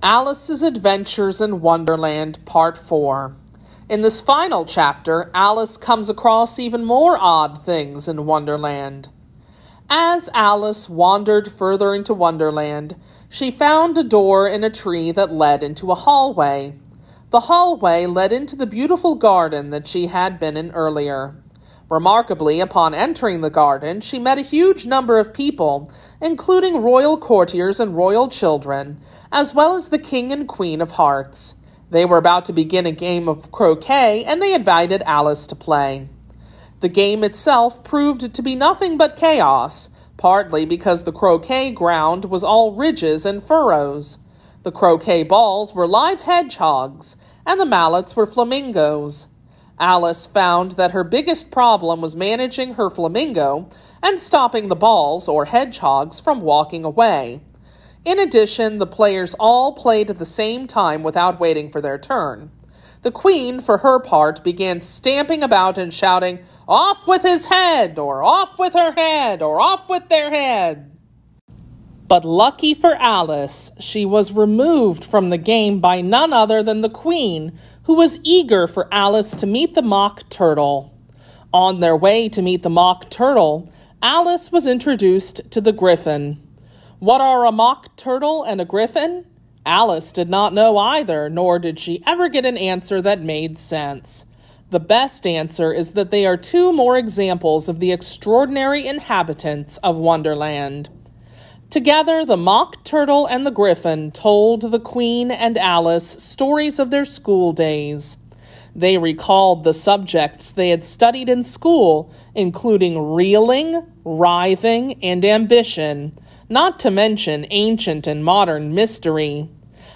Alice's Adventures in Wonderland, Part 4. In this final chapter, Alice comes across even more odd things in Wonderland. As Alice wandered further into Wonderland, she found a door in a tree that led into a hallway. The hallway led into the beautiful garden that she had been in earlier. Remarkably, upon entering the garden, she met a huge number of people, including royal courtiers and royal children, as well as the King and Queen of Hearts. They were about to begin a game of croquet, and they invited Alice to play. The game itself proved to be nothing but chaos, partly because the croquet ground was all ridges and furrows. The croquet balls were live hedgehogs, and the mallets were flamingos. Alice found that her biggest problem was managing her flamingo and stopping the balls, or hedgehogs, from walking away. In addition, the players all played at the same time without waiting for their turn. The Queen, for her part, began stamping about and shouting, "Off with his head!" or "Off with her head!" or "Off with their head!" But lucky for Alice, she was removed from the game by none other than the Queen, who was eager for Alice to meet the Mock Turtle. On their way to meet the Mock Turtle, Alice was introduced to the Griffin. What are a Mock Turtle and a Griffin? Alice did not know either, nor did she ever get an answer that made sense. The best answer is that they are two more examples of the extraordinary inhabitants of Wonderland. Together, the Mock Turtle and the Griffin told the Queen and Alice stories of their school days. They recalled the subjects they had studied in school, including reeling, writhing, and ambition, not to mention ancient and modern mystery.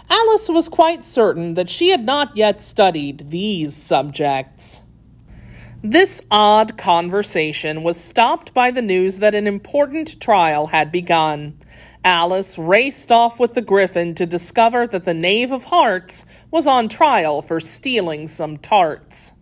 Alice was quite certain that she had not yet studied these subjects. This odd conversation was stopped by the news that an important trial had begun. Alice raced off with the Griffin to discover that the Knave of Hearts was on trial for stealing some tarts.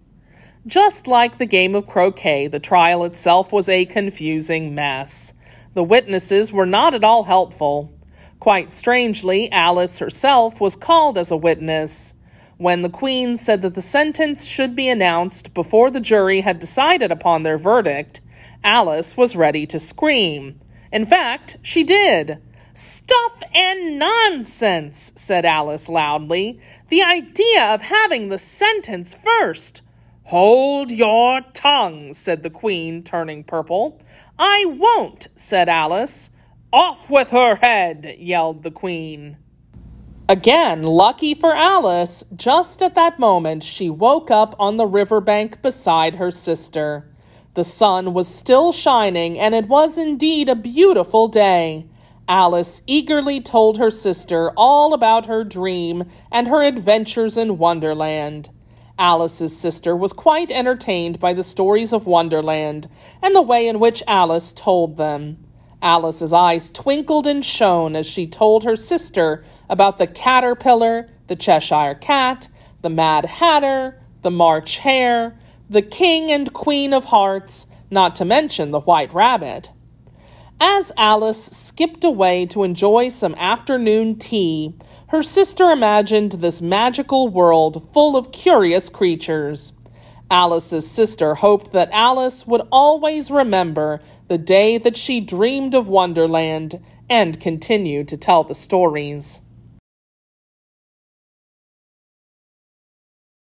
Just like the game of croquet, the trial itself was a confusing mess. The witnesses were not at all helpful. Quite strangely, Alice herself was called as a witness. When the Queen said that the sentence should be announced before the jury had decided upon their verdict, Alice was ready to scream. In fact, she did. "Stuff and nonsense," said Alice loudly. "The idea of having the sentence first." "Hold your tongue," said the Queen, turning purple. "I won't," said Alice. "Off with her head," yelled the Queen. Again, lucky for Alice, just at that moment she woke up on the riverbank beside her sister. The sun was still shining, and it was indeed a beautiful day. Alice eagerly told her sister all about her dream and her adventures in Wonderland. Alice's sister was quite entertained by the stories of Wonderland and the way in which Alice told them. Alice's eyes twinkled and shone as she told her sister about the caterpillar, the Cheshire Cat, the Mad Hatter, the March Hare, the King and Queen of Hearts, not to mention the White Rabbit. As Alice skipped away to enjoy some afternoon tea, her sister imagined this magical world full of curious creatures. Alice's sister hoped that Alice would always remember the day that she dreamed of Wonderland and continue to tell the stories.